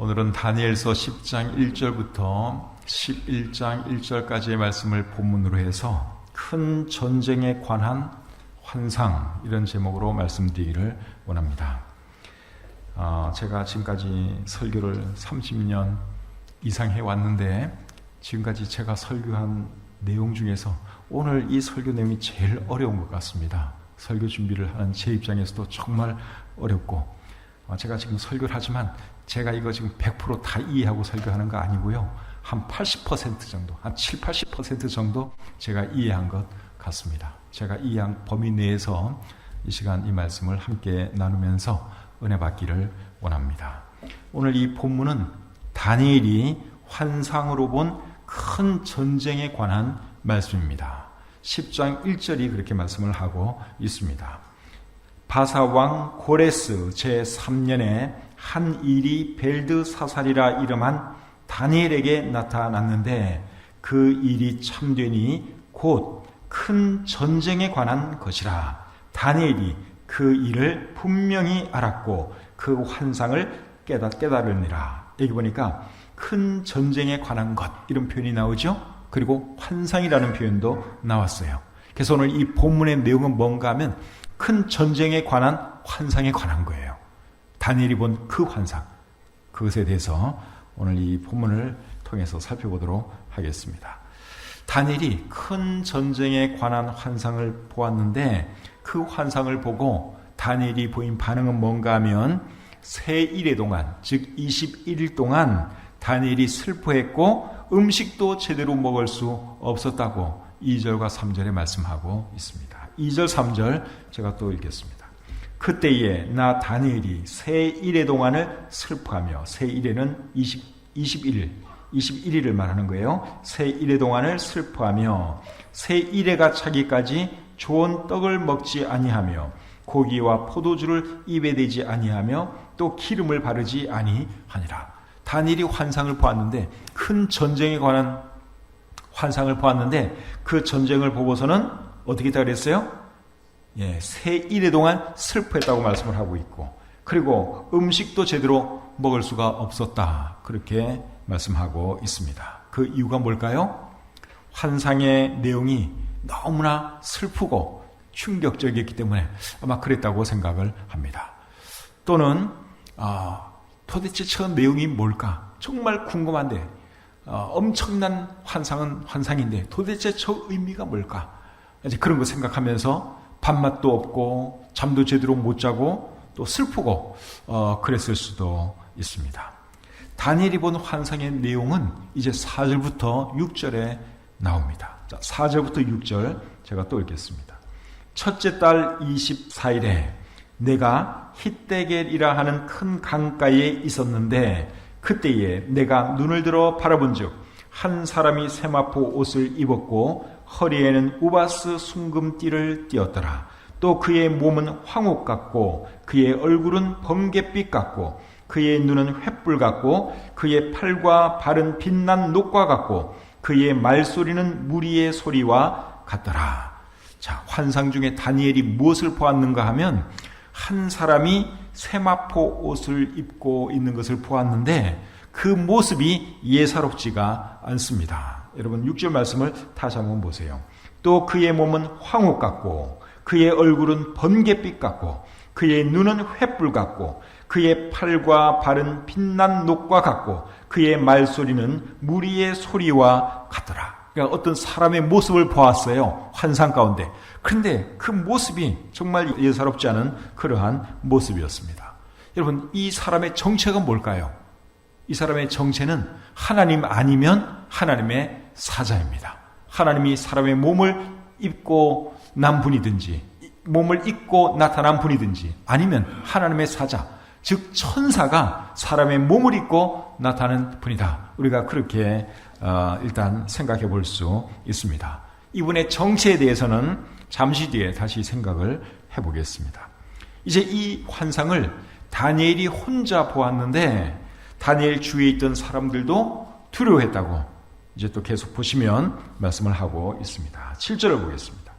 오늘은 다니엘서 10장 1절부터 11장 1절까지의 말씀을 본문으로 해서 큰 전쟁에 관한 환상, 이런 제목으로 말씀드리기를 원합니다. 제가 지금까지 설교를 30년 이상 해왔는데 지금까지 제가 설교한 내용 중에서 오늘 이 설교 내용이 제일 어려운 것 같습니다. 설교 준비를 하는 제 입장에서도 정말 어렵고, 제가 지금 설교를 하지만 제가 이거 지금 100% 다 이해하고 설교하는 거 아니고요. 한 80% 정도, 한 7, 80% 정도 제가 이해한 것 같습니다. 제가 이해한 범위 내에서 이 시간 이 말씀을 함께 나누면서 은혜 받기를 원합니다. 오늘 이 본문은 다니엘이 환상으로 본 큰 전쟁에 관한 말씀입니다. 10장 1절이 그렇게 말씀을 하고 있습니다. 바사왕 고레스 제3년에 한 일이 벨드사살이라 이름한 다니엘에게 나타났는데 그 일이 참되니 곧 큰 전쟁에 관한 것이라. 다니엘이 그 일을 분명히 알았고 그 환상을 깨달으니라. 여기 보니까 큰 전쟁에 관한 것, 이런 표현이 나오죠. 그리고 환상이라는 표현도 나왔어요. 그래서 오늘 이 본문의 내용은 뭔가 하면 큰 전쟁에 관한 환상에 관한 거예요. 다니엘이 본 그 환상, 그것에 대해서 오늘 이 본문을 통해서 살펴보도록 하겠습니다. 다니엘이 큰 전쟁에 관한 환상을 보았는데 그 환상을 보고 다니엘이 보인 반응은 뭔가 하면 세 일의 동안, 즉 21일 동안 다니엘이 슬퍼했고 음식도 제대로 먹을 수 없었다고 2절과 3절에 말씀하고 있습니다. 2절, 3절 제가 또 읽겠습니다. 그때에 나 다니엘이 세 일의 동안을 슬퍼하며, 세 일에는 21일을 말하는 거예요. 세 일의 동안을 슬퍼하며 세 일에가 차기까지 좋은 떡을 먹지 아니하며 고기와 포도주를 입에 대지 아니하며 또 기름을 바르지 아니하니라. 다니엘이 환상을 보았는데, 큰 전쟁에 관한 환상을 보았는데 그 전쟁을 보고서는 어떻게 했다고 그랬어요? 세 일의 동안 슬퍼했다고 말씀을 하고 있고, 그리고 음식도 제대로 먹을 수가 없었다, 그렇게 말씀하고 있습니다. 그 이유가 뭘까요? 환상의 내용이 너무나 슬프고 충격적이었기 때문에 아마 그랬다고 생각을 합니다. 또는 도대체 저 내용이 뭘까? 정말 궁금한데, 엄청난 환상은 환상인데 도대체 저 의미가 뭘까? 이제 그런 거 생각하면서 밥맛도 없고 잠도 제대로 못 자고 또 슬프고 그랬을 수도 있습니다. 다니엘이 본 환상의 내용은 이제 4절부터 6절에 나옵니다. 자, 4절부터 6절 제가 또 읽겠습니다. 첫째 달 24일에 내가 히데겔이라 하는 큰 강가에 있었는데 그때에 내가 눈을 들어 바라본즉 한 사람이 세마포 옷을 입었고 허리에는 우바스 순금띠를 띠었더라. 또 그의 몸은 황옥 같고 그의 얼굴은 번갯빛 같고 그의 눈은 횃불 같고 그의 팔과 발은 빛난 녹과 같고 그의 말소리는 무리의 소리와 같더라. 자, 환상 중에 다니엘이 무엇을 보았는가 하면 한 사람이 세마포 옷을 입고 있는 것을 보았는데 그 모습이 예사롭지가 않습니다. 여러분 6절 말씀을 다시 한번 보세요. 또 그의 몸은 황옥 같고 그의 얼굴은 번갯빛 같고 그의 눈은 횃불 같고 그의 팔과 발은 빛난 녹과 같고 그의 말소리는 무리의 소리와 같더라. 그러니까 어떤 사람의 모습을 보았어요, 환상 가운데. 그런데 그 모습이 정말 예사롭지 않은 그러한 모습이었습니다. 여러분, 이 사람의 정체가 뭘까요? 이 사람의 정체는 하나님 아니면 하나님의 사자입니다. 하나님이 사람의 몸을 입고 난 분이든지 몸을 입고 나타난 분이든지 아니면 하나님의 사자, 즉 천사가 사람의 몸을 입고 나타나는 분이다. 우리가 그렇게 일단 생각해 볼 수 있습니다. 이분의 정체에 대해서는 잠시 뒤에 다시 생각을 해보겠습니다. 이제 이 환상을 다니엘이 혼자 보았는데 다니엘 주위에 있던 사람들도 두려워했다고 이제 또 계속 보시면 말씀을 하고 있습니다. 7절을 보겠습니다.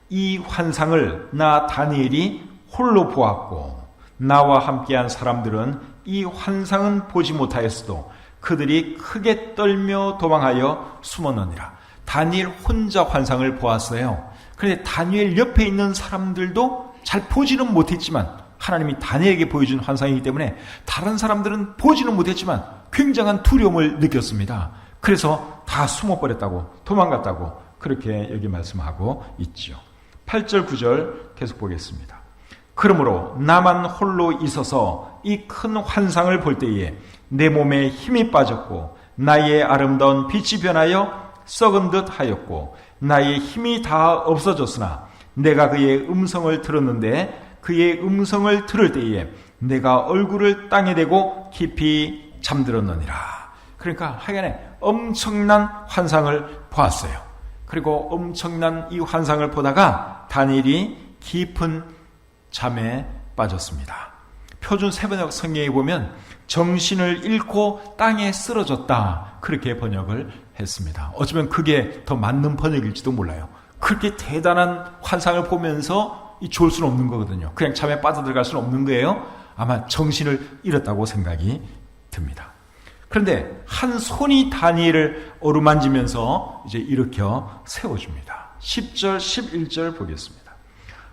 이 환상을 나 다니엘이 홀로 보았고 나와 함께한 사람들은 이 환상은 보지 못하였어도 그들이 크게 떨며 도망하여 숨었느니라. 다니엘 혼자 환상을 보았어요. 그런데 다니엘 옆에 있는 사람들도 잘 보지는 못했지만 하나님이 다니엘에게 보여준 환상이기 때문에 다른 사람들은 보지는 못했지만 굉장한 두려움을 느꼈습니다. 그래서 다 숨어버렸다고, 도망갔다고 그렇게 여기 말씀하고 있죠. 8절 9절 계속 보겠습니다. 그러므로 나만 홀로 있어서 이 큰 환상을 볼 때에 내 몸에 힘이 빠졌고 나의 아름다운 빛이 변하여 썩은 듯 하였고 나의 힘이 다 없어졌으나 내가 그의 음성을 들었는데 그의 음성을 들을 때에 내가 얼굴을 땅에 대고 깊이 잠들었느니라. 그러니까 하여간에 엄청난 환상을 보았어요. 그리고 엄청난 이 환상을 보다가 다니엘이 깊은 잠에 빠졌습니다. 표준 세번역 성경에 보면 정신을 잃고 땅에 쓰러졌다 그렇게 번역을 했습니다. 어쩌면 그게 더 맞는 번역일지도 몰라요. 그렇게 대단한 환상을 보면서 좋을 수는 없는 거거든요. 그냥 잠에 빠져들어갈 수는 없는 거예요. 아마 정신을 잃었다고 생각이 듭니다. 그런데 한 손이 다니엘을 어루만지면서 이제 일으켜 세워줍니다. 10절 11절 보겠습니다.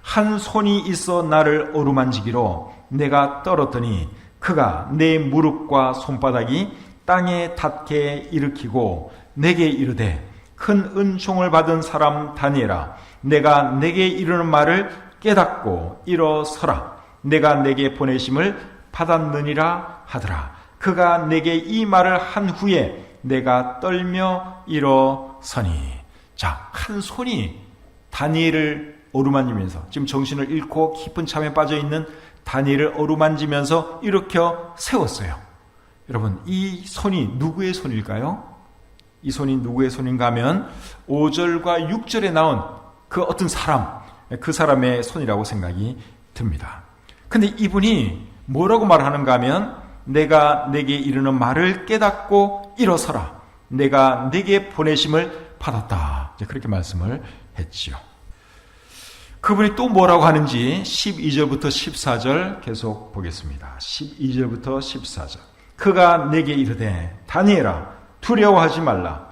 한 손이 있어 나를 어루만지기로 내가 떨었더니 그가 내 무릎과 손바닥이 땅에 닿게 일으키고 내게 이르되 큰 은총을 받은 사람 다니엘아 내가 내게 이르는 말을 깨닫고 일어서라. 내가 내게 보내심을 받았느니라 하더라. 그가 내게 이 말을 한 후에 내가 떨며 일어서니. 자, 한 손이 다니엘을 어루만지면서 지금 정신을 잃고 깊은 잠에 빠져있는 다니엘을 어루만지면서 일으켜 세웠어요. 여러분, 이 손이 누구의 손일까요? 이 손이 누구의 손인가 하면 5절과 6절에 나온 그 어떤 사람, 그 사람의 손이라고 생각이 듭니다. 근데 이분이 뭐라고 말하는가 하면 내가 내게 이르는 말을 깨닫고 일어서라. 내가 내게 보내심을 받았다. 그렇게 말씀을 했지요. 그분이 또 뭐라고 하는지 12절부터 14절 계속 보겠습니다. 12절부터 14절. 그가 내게 이르되 다니엘아 두려워하지 말라.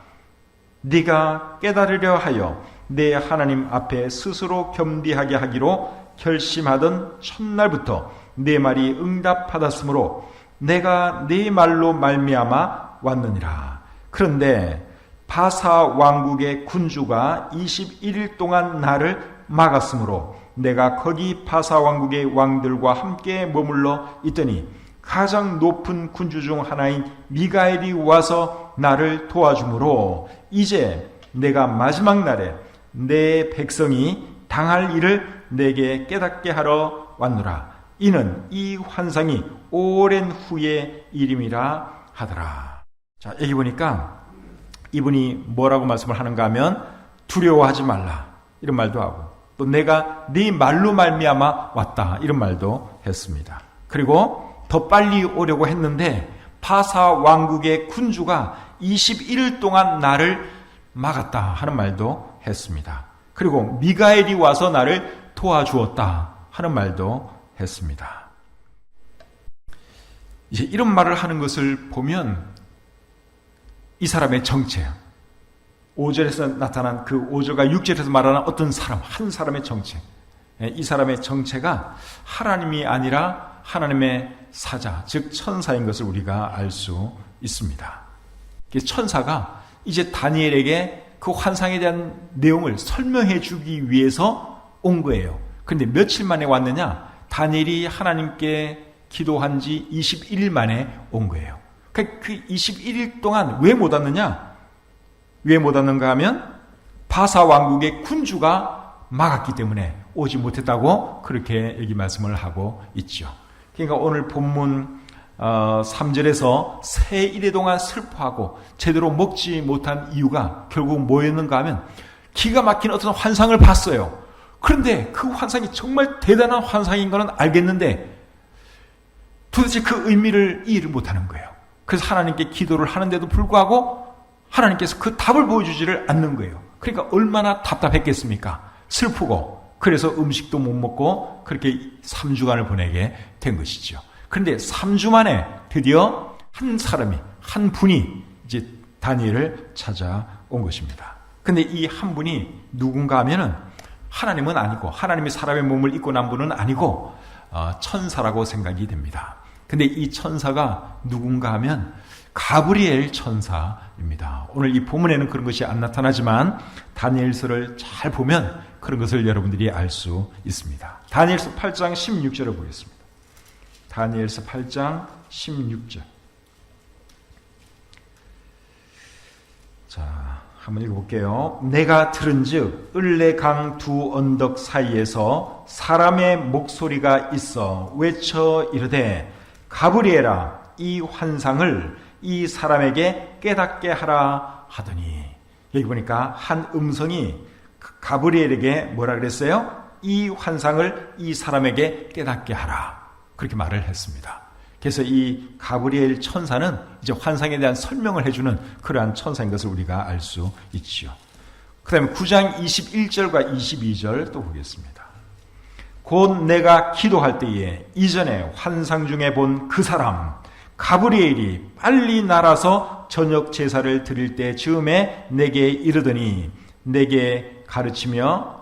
네가 깨달으려 하여 내 하나님 앞에 스스로 겸비하게 하기로 결심하던 첫날부터 내 말이 응답받았으므로 내가 네 말로 말미암아 왔느니라. 그런데 바사 왕국의 군주가 21일 동안 나를 막았으므로 내가 거기 바사 왕국의 왕들과 함께 머물러 있더니 가장 높은 군주 중 하나인 미가엘이 와서 나를 도와주므로 이제 내가 마지막 날에 내 백성이 당할 일을 내게 깨닫게 하러 왔노라. 이는 이 환상이 오랜 후의 일임이라 하더라. 자, 여기 보니까 이분이 뭐라고 말씀을 하는가 하면 두려워하지 말라 이런 말도 하고 또 내가 네 말로 말미암아 왔다 이런 말도 했습니다. 그리고 더 빨리 오려고 했는데 바사 왕국의 군주가 21일 동안 나를 막았다 하는 말도 했습니다. 그리고 미가엘이 와서 나를 도와주었다 하는 말도 했습니다. 이제 이런 말을 하는 것을 보면 이 사람의 정체, 5절에서 나타난 그 5절과 6절에서 말하는 어떤 사람, 한 사람의 정체, 이 사람의 정체가 하나님이 아니라 하나님의 사자, 즉 천사인 것을 우리가 알 수 있습니다. 천사가 이제 다니엘에게 그 환상에 대한 내용을 설명해 주기 위해서 온 거예요. 그런데 며칠 만에 왔느냐? 다니엘이 하나님께 기도한 지 21일 만에 온 거예요. 그 21일 동안 왜 못 왔느냐? 왜 못 왔는가 하면 바사 왕국의 군주가 막았기 때문에 오지 못했다고 그렇게 여기 말씀을 하고 있죠. 그러니까 오늘 본문 3절에서 새 일해 동안 슬퍼하고 제대로 먹지 못한 이유가 결국 뭐였는가 하면 기가 막힌 어떤 환상을 봤어요. 그런데 그 환상이 정말 대단한 환상인 거는 알겠는데 도대체 그 의미를 이해를 못하는 거예요. 그래서 하나님께 기도를 하는데도 불구하고 하나님께서 그 답을 보여주지를 않는 거예요. 그러니까 얼마나 답답했겠습니까? 슬프고 그래서 음식도 못 먹고 그렇게 3주간을 보내게 된 것이죠. 그런데 3주 만에 드디어 한 분이 이제 다니엘을 찾아온 것입니다. 근데 이 한 분이 누군가 하면은 하나님은 아니고, 하나님이 사람의 몸을 입고 난 분은 아니고 천사라고 생각이 됩니다. 근데 이 천사가 누군가 하면 가브리엘 천사입니다. 오늘 이 본문에는 그런 것이 안 나타나지만 다니엘서를 잘 보면 그런 것을 여러분들이 알 수 있습니다. 다니엘서 8장 16절을 보겠습니다. 다니엘서 8장 16절. 자, 한번 읽어볼게요. 내가 들은즉 을레강 두 언덕 사이에서 사람의 목소리가 있어 외쳐 이르되 가브리엘아 이 환상을 이 사람에게 깨닫게 하라 하더니, 여기 보니까 한 음성이 가브리엘에게 뭐라 그랬어요? 이 환상을 이 사람에게 깨닫게 하라, 그렇게 말을 했습니다. 그래서 이 가브리엘 천사는 이제 환상에 대한 설명을 해주는 그러한 천사인 것을 우리가 알 수 있지요. 그 다음에 9장 21절과 22절 또 보겠습니다. 곧 내가 기도할 때에 이전에 환상 중에 본 그 사람 가브리엘이 빨리 날아서 저녁 제사를 드릴 때 즈음에 내게 이르더니 내게 가르치며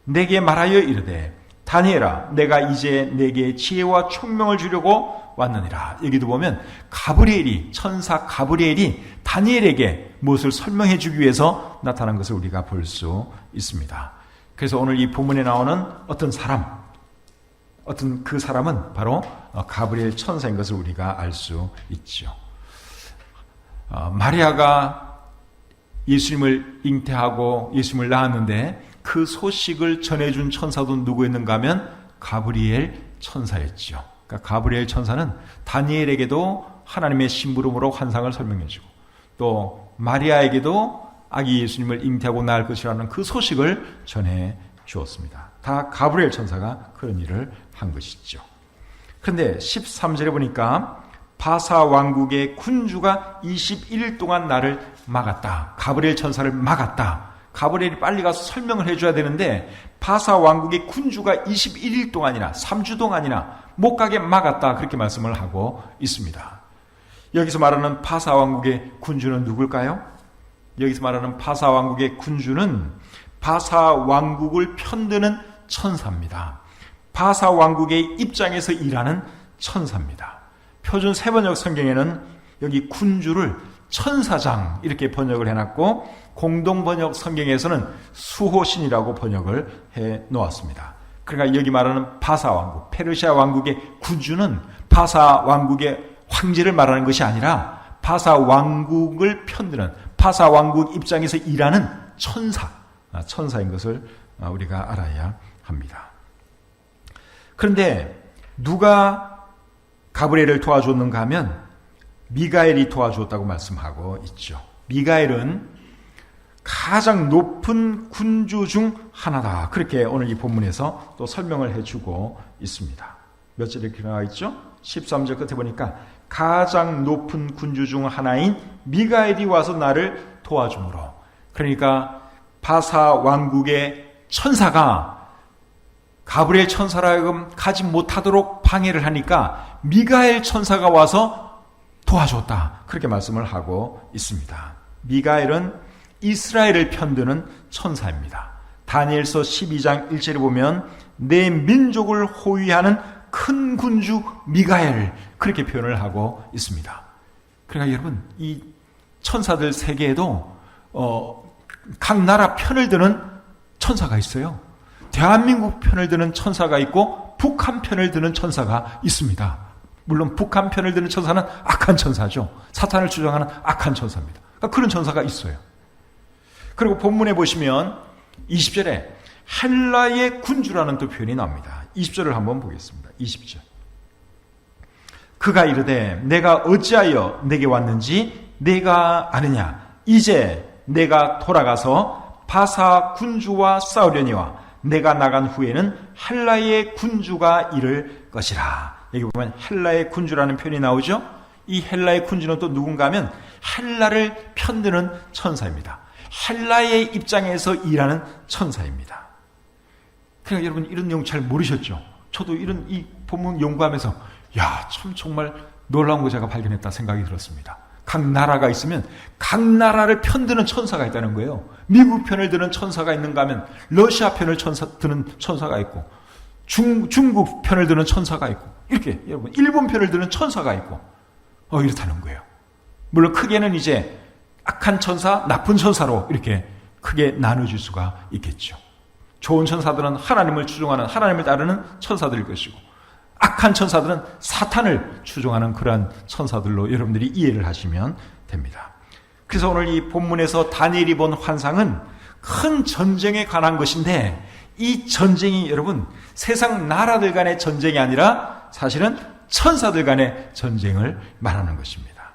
내게 말하여 이르되 다니엘아 내가 이제 내게 지혜와 총명을 주려고 왔느니라. 여기도 보면 가브리엘이, 천사 가브리엘이 다니엘에게 무엇을 설명해 주기 위해서 나타난 것을 우리가 볼 수 있습니다. 그래서 오늘 이 본문에 나오는 어떤 그 사람은 바로 가브리엘 천사인 것을 우리가 알 수 있죠. 마리아가 예수님을 잉태하고 예수님을 낳았는데 그 소식을 전해준 천사도 누구였는가 하면 가브리엘 천사였죠. 그러니까 가브리엘 천사는 다니엘에게도 하나님의 심부름으로 환상을 설명해주고 또 마리아에게도 아기 예수님을 잉태하고 낳을 것이라는 그 소식을 전해 주었습니다. 다 가브리엘 천사가 그런 일을 한 것이죠. 그런데 13절에 보니까 바사 왕국의 군주가 21일 동안 나를 막았다. 가브리엘 천사를 막았다. 가브리엘이 빨리 가서 설명을 해줘야 되는데 바사 왕국의 군주가 21일 동안이나 3주 동안이나 못 가게 막았다. 그렇게 말씀을 하고 있습니다. 여기서 말하는 바사 왕국의 군주는 누굴까요? 여기서 말하는 바사 왕국의 군주는 바사 왕국을 편드는 천사입니다. 바사 왕국의 입장에서 일하는 천사입니다. 표준 세번역 성경에는 여기 군주를 천사장 이렇게 번역을 해놨고 공동번역 성경에서는 수호신이라고 번역을 해놓았습니다. 그러니까 여기 말하는 바사 왕국, 페르시아 왕국의 군주는 바사 왕국의 황제를 말하는 것이 아니라 바사 왕국을 편드는 바사 왕국 입장에서 일하는 천사인 것을 우리가 알아야 합니다. 그런데 누가 가브리엘을 도와줬는가 하면 미가엘이 도와주었다고 말씀하고 있죠. 미가엘은 가장 높은 군주 중 하나다. 그렇게 오늘 이 본문에서 또 설명을 해주고 있습니다. 몇 절에 이렇게 나와 있죠? 13절 끝에 보니까 가장 높은 군주 중 하나인 미가엘이 와서 나를 도와주므로, 그러니까 바사 왕국의 천사가 가브리엘 천사라 하여금 가지 못하도록 방해를 하니까 미가엘 천사가 와서 도와줬다. 그렇게 말씀을 하고 있습니다. 미가엘은 이스라엘을 편드는 천사입니다. 다니엘서 12장 1절에 보면 내 민족을 호위하는 큰 군주 미가엘, 그렇게 표현을 하고 있습니다. 그러니까 여러분, 이 천사들 세계에도 각 나라 편을 드는 천사가 있어요. 대한민국 편을 드는 천사가 있고 북한 편을 드는 천사가 있습니다. 물론 북한 편을 드는 천사는 악한 천사죠. 사탄을 주장하는 악한 천사입니다. 그러니까 그런 천사가 있어요. 그리고 본문에 보시면 20절에 헬라의 군주라는 또 표현이 나옵니다. 20절을 한번 보겠습니다. 20절. 그가 이르되 내가 어찌하여 내게 왔는지 내가 아느냐. 이제 내가 돌아가서 바사 군주와 싸우려니와 내가 나간 후에는 헬라의 군주가 이를 것이라. 여기 보면 헬라의 군주라는 표현이 나오죠. 이 헬라의 군주는 또 누군가 하면 헬라를 편드는 천사입니다. 헬라의 입장에서 일하는 천사입니다. 그러니까 여러분 이런 내용 잘 모르셨죠? 저도 이 본문 연구하면서 참 정말 놀라운 거 제가 발견했다 생각이 들었습니다. 각 나라가 있으면 각 나라를 편드는 천사가 있다는 거예요. 미국 편을 드는 천사가 있는가 하면 러시아 편을 드는 천사가 있고 중국 편을 드는 천사가 있고 이렇게 여러분 일본 편을 드는 천사가 있고 이렇다는 거예요. 물론 크게는 이제 악한 천사, 나쁜 천사로 이렇게 크게 나눠줄 수가 있겠죠. 좋은 천사들은 하나님을 추종하는 하나님을 따르는 천사들일 것이고 악한 천사들은 사탄을 추종하는 그러한 천사들로 여러분들이 이해를 하시면 됩니다. 그래서 오늘 이 본문에서 다니엘이 본 환상은 큰 전쟁에 관한 것인데 이 전쟁이 여러분 세상 나라들 간의 전쟁이 아니라 사실은 천사들 간의 전쟁을 말하는 것입니다.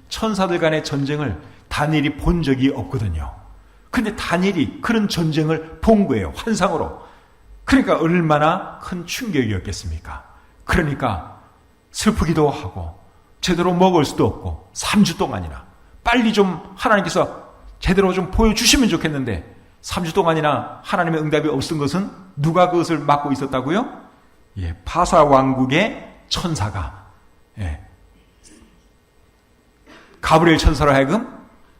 천사들 간의 전쟁을 다니엘이 본 적이 없거든요. 근데 다니엘이 그런 전쟁을 본 거예요. 환상으로. 그러니까 얼마나 큰 충격이었겠습니까? 그러니까 슬프기도 하고 제대로 먹을 수도 없고 3주 동안이나 빨리 좀 하나님께서 제대로 좀 보여주시면 좋겠는데 3주 동안이나 하나님의 응답이 없은 것은 누가 그것을 막고 있었다고요? 바사 왕국의 천사가 가브리엘 천사로 하여금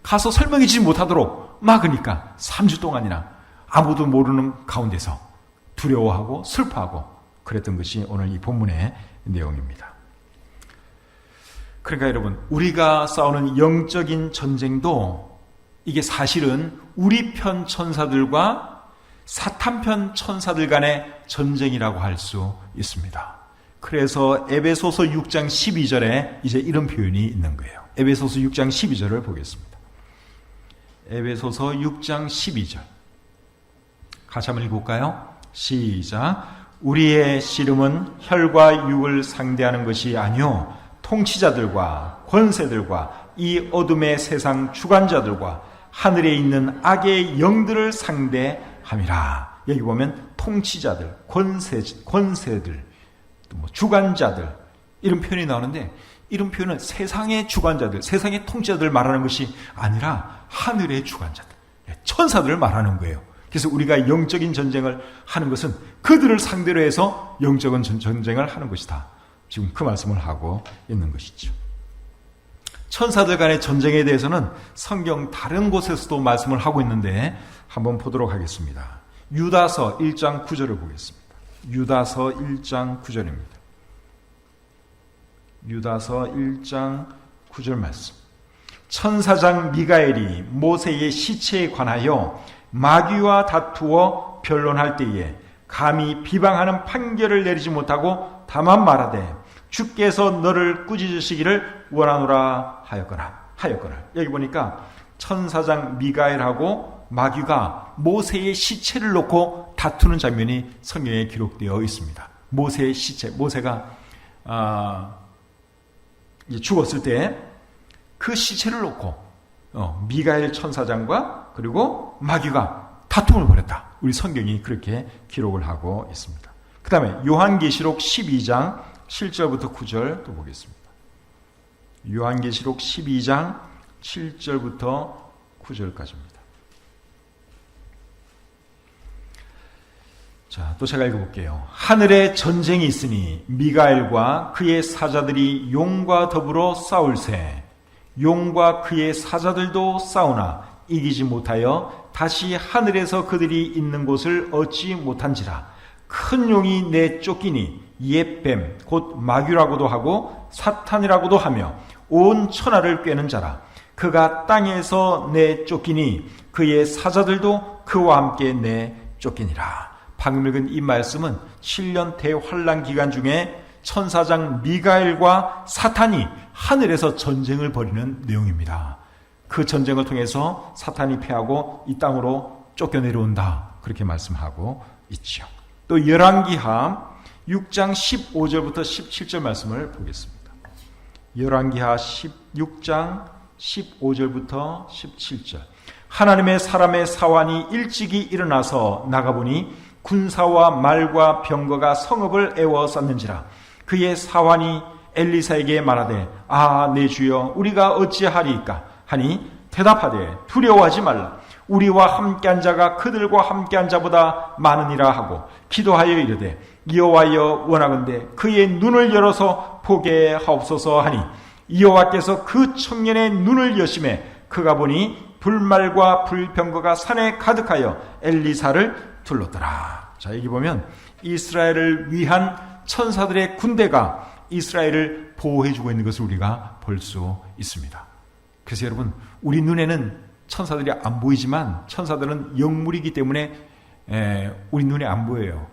가서 설명해주지 못하도록 막으니까 3주 동안이나 아무도 모르는 가운데서 두려워하고 슬퍼하고 그랬던 것이 오늘 이 본문의 내용입니다. 그러니까 여러분 우리가 싸우는 영적인 전쟁도 이게 사실은 우리 편 천사들과 사탄 편 천사들 간의 전쟁이라고 할 수 있습니다. 그래서 에베소서 6장 12절에 이제 이런 표현이 있는 거예요. 에베소서 6장 12절을 보겠습니다. 에베소서 6장 12절 같이 한번 읽어볼까요? 시작. 우리의 씨름은 혈과 육을 상대하는 것이 아니요 통치자들과 권세들과 이 어둠의 세상 주관자들과 하늘에 있는 악의 영들을 상대함이라. 여기 보면 통치자들, 권세들, 또 주관자들 이런 표현이 나오는데 이런 표현은 세상의 주관자들, 세상의 통치자들을 말하는 것이 아니라 하늘의 주관자들, 천사들을 말하는 거예요. 그래서 우리가 영적인 전쟁을 하는 것은 그들을 상대로 해서 영적인 전쟁을 하는 것이다. 지금 그 말씀을 하고 있는 것이죠. 천사들 간의 전쟁에 대해서는 성경 다른 곳에서도 말씀을 하고 있는데 한번 보도록 하겠습니다. 유다서 1장 9절을 보겠습니다. 유다서 1장 9절입니다. 유다서 1장 9절 말씀. 천사장 미가엘이 모세의 시체에 관하여 마귀와 다투어 변론할 때에 감히 비방하는 판결을 내리지 못하고 다만 말하되 주께서 너를 꾸짖으시기를 원하노라 하였거나. 여기 보니까 천사장 미가엘하고 마귀가 모세의 시체를 놓고 다투는 장면이 성경에 기록되어 있습니다. 모세의 시체, 모세가 죽었을 때 그 시체를 놓고 미가엘 천사장과 그리고 마귀가 다툼을 벌였다. 우리 성경이 그렇게 기록을 하고 있습니다. 그 다음에 요한계시록 12장 7절부터 9절 또 보겠습니다. 요한계시록 12장 7절부터 9절까지입니다. 자, 또 제가 읽어볼게요. 하늘에 전쟁이 있으니 미가엘과 그의 사자들이 용과 더불어 싸울세. 용과 그의 사자들도 싸우나 이기지 못하여 다시 하늘에서 그들이 있는 곳을 얻지 못한지라. 큰 용이 내쫓기니 옛뱀 곧 마귀라고도 하고 사탄이라고도 하며 온 천하를 꿰는 자라. 그가 땅에서 내쫓기니 그의 사자들도 그와 함께 내쫓기니라. 방금 읽은 이 말씀은 7년 대환란 기간 중에 천사장 미가엘과 사탄이 하늘에서 전쟁을 벌이는 내용입니다. 그 전쟁을 통해서 사탄이 패하고 이 땅으로 쫓겨내려온다. 그렇게 말씀하고 있죠. 또 열왕기하 6장 15절부터 17절 말씀을 보겠습니다. 열왕기하 16장 15절부터 17절. 하나님의 사람의 사환이 일찍이 일어나서 나가보니 군사와 말과 병거가 성읍을 에워쌌는지라. 그의 사환이 엘리사에게 말하되 내 주여 우리가 어찌하리이까 하니 대답하되 두려워하지 말라. 우리와 함께한 자가 그들과 함께한 자보다 많으니라 하고 기도하여 이르되 여호와여 원하건대 그의 눈을 열어서 보게 하옵소서 하니 여호와께서 그 청년의 눈을 여심해 그가 보니 불말과 불병거가 산에 가득하여 엘리사를 둘렀더라. 자, 여기 보면 이스라엘을 위한 천사들의 군대가 이스라엘을 보호해주고 있는 것을 우리가 볼 수 있습니다. 그래서 여러분, 우리 눈에는 천사들이 안 보이지만 천사들은 영물이기 때문에 우리 눈에 안 보여요.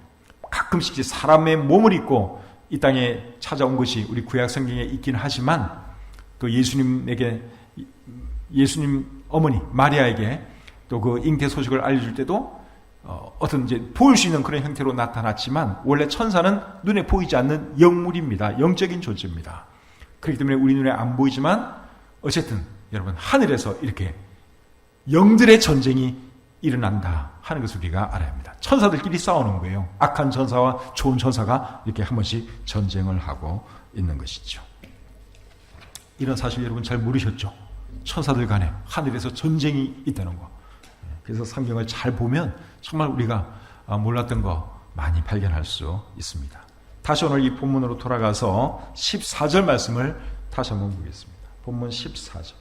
가끔씩 사람의 몸을 입고 이 땅에 찾아온 것이 우리 구약 성경에 있긴 하지만 또 예수님 어머니 마리아에게 또 그 잉태 소식을 알려줄 때도 어떤 이제 보일 수 있는 그런 형태로 나타났지만 원래 천사는 눈에 보이지 않는 영물입니다. 영적인 존재입니다. 그렇기 때문에 우리 눈에 안 보이지만 어쨌든 여러분 하늘에서 이렇게 영들의 전쟁이 일어난다 하는 것을 우리가 알아야 합니다. 천사들끼리 싸우는 거예요. 악한 천사와 좋은 천사가 이렇게 한 번씩 전쟁을 하고 있는 것이죠. 이런 사실 여러분 잘 모르셨죠? 천사들 간에 하늘에서 전쟁이 있다는 거. 그래서 성경을 잘 보면 정말 우리가 몰랐던 거 많이 발견할 수 있습니다. 다시 오늘 이 본문으로 돌아가서 14절 말씀을 다시 한번 보겠습니다. 본문 14절.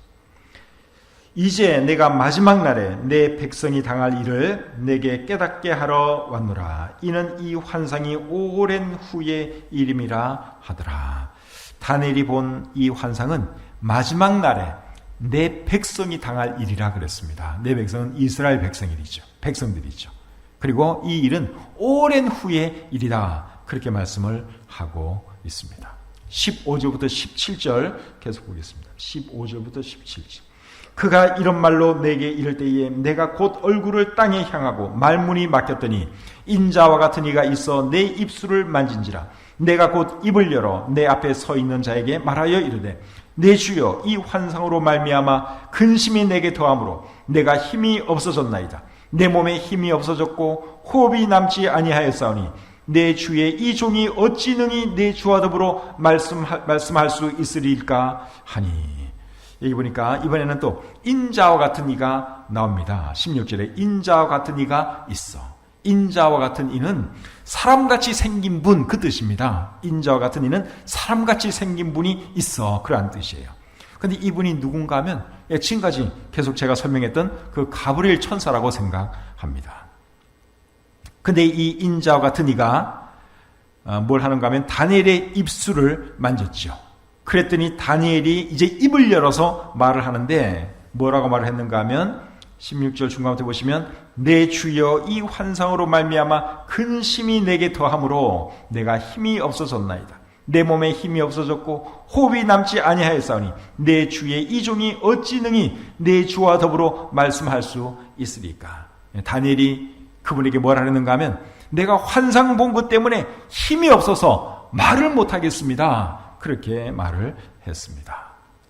이제 내가 마지막 날에 내 백성이 당할 일을 내게 깨닫게 하러 왔노라. 이는 이 환상이 오랜 후의 일임이라 하더라. 다니엘이 본 이 환상은 마지막 날에 내 백성이 당할 일이라 그랬습니다. 내 백성은 이스라엘 백성들이죠. 그리고 이 일은 오랜 후의 일이다. 그렇게 말씀을 하고 있습니다. 15절부터 17절 계속 보겠습니다. 15절부터 17절. 그가 이런 말로 내게 이를 때에 내가 곧 얼굴을 땅에 향하고 말문이 막혔더니 인자와 같은 이가 있어 내 입술을 만진지라. 내가 곧 입을 열어 내 앞에 서 있는 자에게 말하여 이르되 내 주여 이 환상으로 말미암아 근심이 내게 더함으로 내가 힘이 없어졌나이다. 내 몸에 힘이 없어졌고 호흡이 남지 아니하였사오니 내 주의 이 종이 어찌 능히 내 주와 더불어 말씀할 수 있으리까 하니. 여기 보니까 이번에는 또 인자와 같은 이가 나옵니다. 16절에 인자와 같은 이가 있어. 인자와 같은 이는 사람같이 생긴 분, 그 뜻입니다. 인자와 같은 이는 사람같이 생긴 분이 있어. 그런 뜻이에요. 근데 이분이 누군가 하면 지금까지 계속 제가 설명했던 그 가브리엘 천사라고 생각합니다. 근데 이 인자와 같은 이가 뭘 하는가 하면 다니엘의 입술을 만졌죠. 그랬더니 다니엘이 이제 입을 열어서 말을 하는데 뭐라고 말을 했는가 하면 16절 중간부터 보시면 내 주여 이 환상으로 말미암아 근심이 내게 더함으로 내가 힘이 없어졌나이다. 내 몸에 힘이 없어졌고 호흡이 남지 아니하였사오니 내 주의 이 종이 어찌 능히 내 주와 더불어 말씀할 수 있으리까. 다니엘이 그분에게 뭘 하는가 하면 내가 환상 본 것 때문에 힘이 없어서 말을 못하겠습니다. 그렇게 말을 했습니다.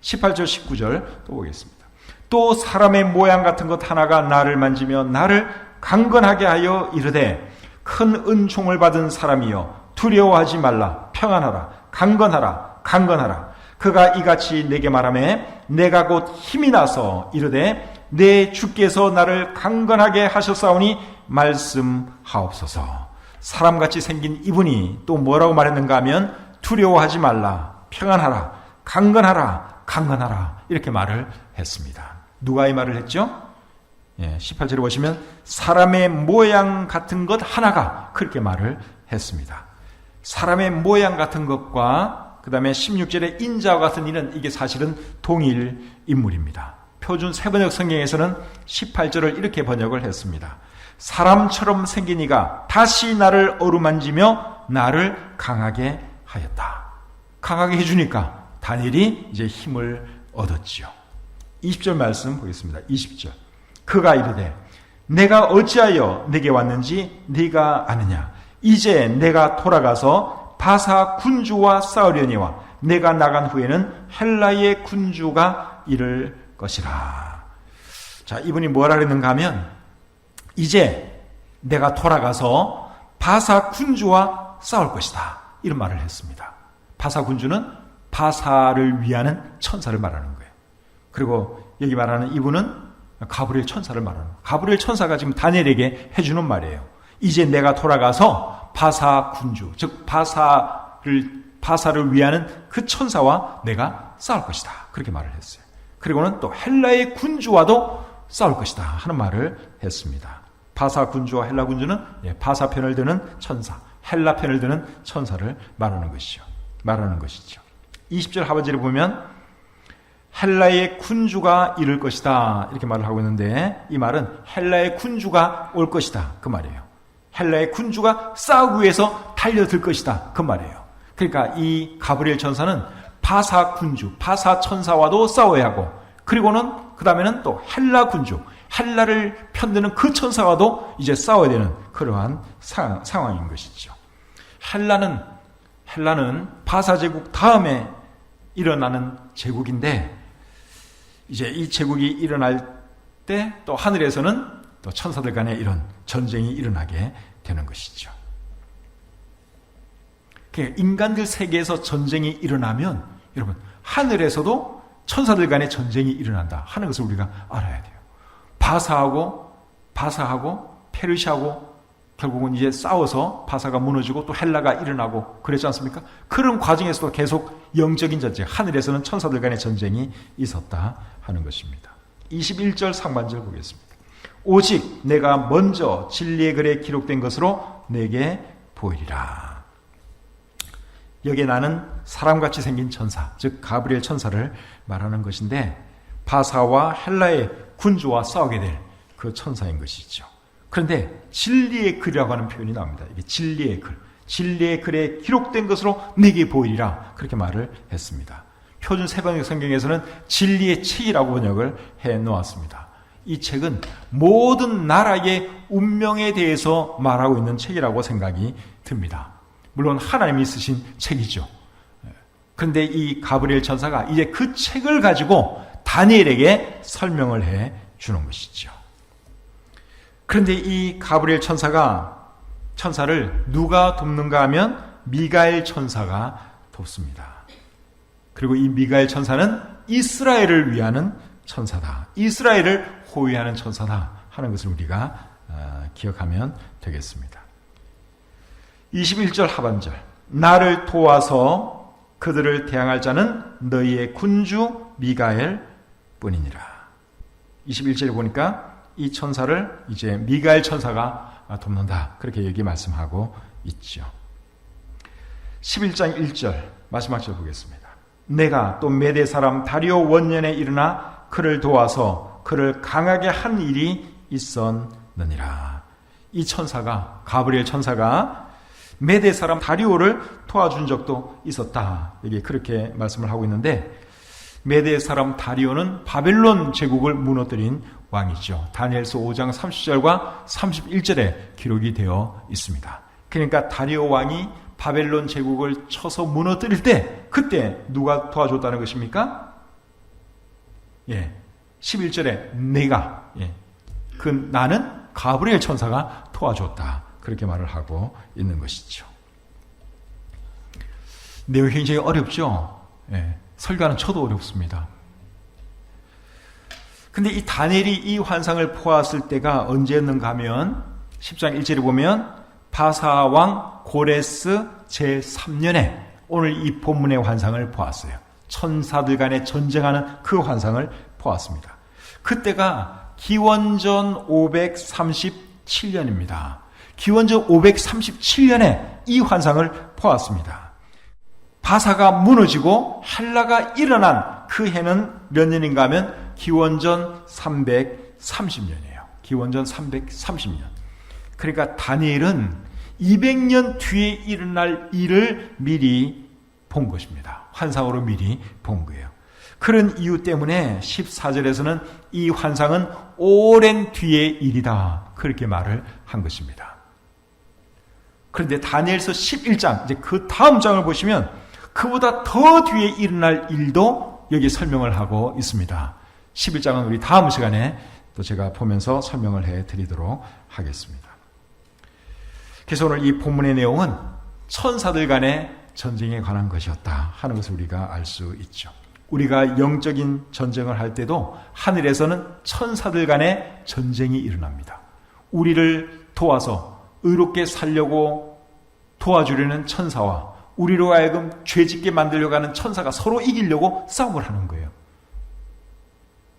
18절 19절 또 보겠습니다. 또 사람의 모양 같은 것 하나가 나를 만지며 나를 강건하게 하여 이르되 큰 은총을 받은 사람이여 두려워하지 말라. 평안하라. 강건하라. 그가 이같이 내게 말하며 내가 곧 힘이 나서 이르되 내 주께서 나를 강건하게 하셨사오니 말씀하옵소서. 사람같이 생긴 이분이 또 뭐라고 말했는가 하면 두려워하지 말라. 평안하라. 강건하라. 이렇게 말을 했습니다. 누가 이 말을 했죠? 18절에 보시면 사람의 모양 같은 것 하나가 그렇게 말을 했습니다. 사람의 모양 같은 것과 그 다음에 16절에 인자와 같은 이는 이게 사실은 동일 인물입니다. 표준 세번역 성경에서는 18절을 이렇게 번역을 했습니다. 사람처럼 생긴 이가 다시 나를 어루만지며 나를 강하게 하였다. 강하게 해주니까 다니엘이 이제 힘을 얻었지요. 20절 말씀 보겠습니다. 20절. 그가 이르되 내가 어찌하여 내게 왔는지 네가 아느냐. 이제 내가 돌아가서 바사 군주와 싸우려니와 내가 나간 후에는 헬라의 군주가 이를 것이라. 자, 이분이 뭐라 그랬는가 하면 이제 내가 돌아가서 바사 군주와 싸울 것이다. 이런 말을 했습니다. 바사 군주는 바사를 위하는 천사를 말하는 거예요. 그리고 여기 말하는 이분은 가브리엘 천사를 말하는 거예요. 가브리엘 천사가 지금 다니엘에게 해주는 말이에요. 이제 내가 돌아가서 바사 군주, 즉 바사를 위하는 그 천사와 내가 싸울 것이다. 그렇게 말을 했어요. 그리고는 또 헬라의 군주와도 싸울 것이다 하는 말을 했습니다. 바사 군주와 헬라 군주는 바사 편을 드는 천사, 헬라 편을 드는 천사를 말하는 것이죠. 20절 하반절에 보면 헬라의 군주가 이를 것이다 이렇게 말을 하고 있는데, 이 말은 헬라의 군주가 올 것이다 그 말이에요. 헬라의 군주가 싸우기 위해서 달려들 것이다 그 말이에요. 그러니까 이 가브리엘 천사는 바사 군주, 바사 천사와도 싸워야 하고, 그리고는 그 다음에는 또 헬라 군주, 헬라를 편드는 그 천사와도 이제 싸워야 되는 그러한 상황인 것이죠. 헬라는 바사 제국 다음에 일어나는 제국인데, 이제 이 제국이 일어날 때 또 하늘에서는 또 천사들 간에 이런 전쟁이 일어나게 되는 것이죠. 인간들 세계에서 전쟁이 일어나면 여러분 하늘에서도 천사들 간의 전쟁이 일어난다 하는 것을 우리가 알아야 돼요. 바사하고 페르시아하고 결국은 이제 싸워서 바사가 무너지고 또 헬라가 일어나고 그랬지 않습니까? 그런 과정에서도 계속 영적인 전쟁, 하늘에서는 천사들 간의 전쟁이 있었다 하는 것입니다. 21절 상반절 보겠습니다. 오직 내가 먼저 진리의 글에 기록된 것으로 내게 보이리라. 여기에 나는 사람같이 생긴 천사, 즉 가브리엘 천사를 말하는 것인데, 바사와 헬라의 군주와 싸우게 될 그 천사인 것이죠. 그런데 진리의 글이라고 하는 표현이 나옵니다. 이게 진리의 글, 진리의 글에 기록된 것으로 내게 보이리라 그렇게 말을 했습니다. 표준 세번역 성경에서는 진리의 책이라고 번역을 해놓았습니다. 이 책은 모든 나라의 운명에 대해서 말하고 있는 책이라고 생각이 듭니다. 물론 하나님이 쓰신 책이죠. 그런데 이 가브리엘 천사가 이제 그 책을 가지고 다니엘에게 설명을 해 주는 것이죠. 그런데 이 가브리엘 천사를 누가 돕는가 하면 미가엘 천사가 돕습니다. 그리고 이 미가엘 천사는 이스라엘을 위하는 천사다, 이스라엘을 호위하는 천사다 하는 것을 우리가 기억하면 되겠습니다. 21절 하반절, 나를 도와서 그들을 대항할 자는 너희의 군주 미가엘 뿐이니라. 21절에 보니까 이 천사를 이제 미가엘 천사가 돕는다 그렇게 여기 말씀하고 있죠. 11장 1절 마지막 절 보겠습니다. 내가 또 메대 사람 다리오 원년에 일어나 그를 도와서 그를 강하게 한 일이 있었느니라. 이 천사가, 가브리엘 천사가 메대 사람 다리오를 도와준 적도 있었다. 여기 그렇게 말씀을 하고 있는데, 메대 사람 다리오는 바벨론 제국을 무너뜨린 왕이죠. 다니엘서 5장 30절과 31절에 기록이 되어 있습니다. 그러니까 다리오 왕이 바벨론 제국을 쳐서 무너뜨릴 때, 그때 누가 도와줬다는 것입니까? 11절에 내가, 나는 가브리엘 천사가 도와줬다 그렇게 말을 하고 있는 것이죠. 내용이 굉장히 어렵죠. 설교하는 저도 어렵습니다. 근데 이 다니엘이 이 환상을 보았을 때가 언제였는가 하면 10장 1절에 보면 바사 왕 고레스 제3년에 오늘 이 본문의 환상을 보았어요. 천사들 간에 전쟁하는 그 환상을 보았습니다. 그때가 기원전 537년입니다. 기원전 537년에 이 환상을 보았습니다. 바사가 무너지고 헬라가 일어난 그 해는 몇 년인가 하면 기원전 330년이에요. 기원전 330년. 그러니까 다니엘은 200년 뒤에 일어날 일을 미리 본 것입니다. 환상으로 미리 본 거예요. 그런 이유 때문에 14절에서는 이 환상은 오랜 뒤의 일이다 그렇게 말을 한 것입니다. 그런데 다니엘서 11장, 이제 그 다음 장을 보시면 그보다 더 뒤에 일어날 일도 여기 설명을 하고 있습니다. 11장은 우리 다음 시간에 또 제가 보면서 설명을 해드리도록 하겠습니다. 그래서 오늘 이 본문의 내용은 천사들 간의 전쟁에 관한 것이었다 하는 것을 우리가 알 수 있죠. 우리가 영적인 전쟁을 할 때도 하늘에서는 천사들 간의 전쟁이 일어납니다. 우리를 도와서 의롭게 살려고 도와주려는 천사와 우리로 하여금 죄짓게 만들려고 하는 천사가 서로 이기려고 싸움을 하는 거예요.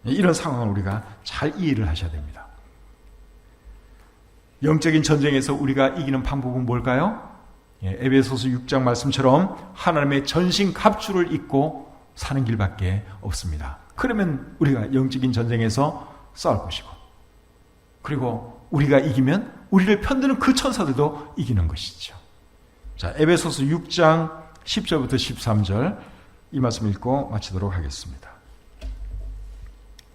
이런 상황을 우리가 잘 이해를 하셔야 됩니다. 영적인 전쟁에서 우리가 이기는 방법은 뭘까요? 에베소서 6장 말씀처럼 하나님의 전신 갑주를 입고 사는 길밖에 없습니다. 그러면 우리가 영적인 전쟁에서 싸울 것이고, 그리고 우리가 이기면 우리를 편드는 그 천사들도 이기는 것이죠. 자, 에베소서 6장 10절부터 13절 이 말씀 읽고 마치도록 하겠습니다.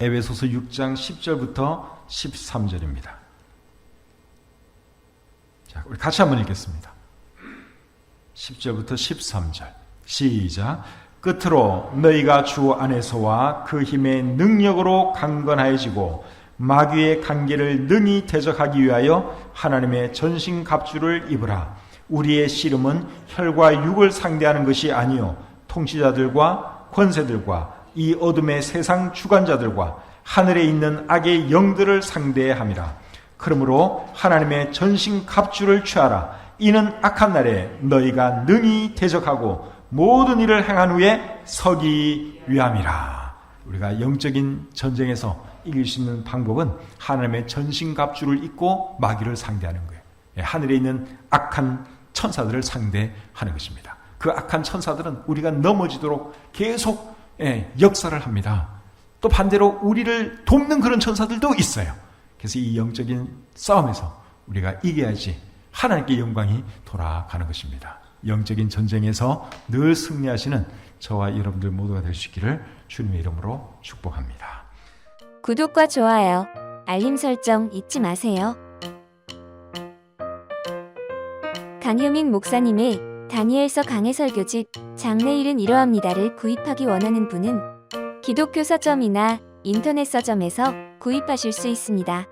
에베소서 6장 10절부터 13절입니다. 자, 우리 같이 한번 읽겠습니다. 10절부터 13절 시작. 끝으로 너희가 주 안에서와 그 힘의 능력으로 강건하여지고 마귀의 관계를 능히 대적하기 위하여 하나님의 전신갑주를 입으라. 우리의 씨름은 혈과 육을 상대하는 것이 아니요 통치자들과 권세들과 이 어둠의 세상 주관자들과 하늘에 있는 악의 영들을 상대함이라. 그러므로 하나님의 전신갑주를 취하라. 이는 악한 날에 너희가 능히 대적하고 모든 일을 행한 후에 서기 위함이라. 우리가 영적인 전쟁에서 이길 수 있는 방법은 하나님의 전신갑주를 입고 마귀를 상대하는 거예요. 하늘에 있는 악한 천사들을 상대하는 것입니다. 그 악한 천사들은 우리가 넘어지도록 계속 역사를 합니다. 또 반대로 우리를 돕는 그런 천사들도 있어요. 그래서 이 영적인 싸움에서 우리가 이겨야지 하나님께 영광이 돌아가는 것입니다. 영적인 전쟁에서 늘 승리하시는 저와 여러분들 모두가 될 수 있기를 주님의 이름으로 축복합니다. 구독과 좋아요, 알림 설정 잊지 마세요. 강효민 목사님의 다니엘서 강해 설교집 장래일은 이러합니다를 구입하기 원하는 분은 기독교 서점이나 인터넷 서점에서 구입하실 수 있습니다.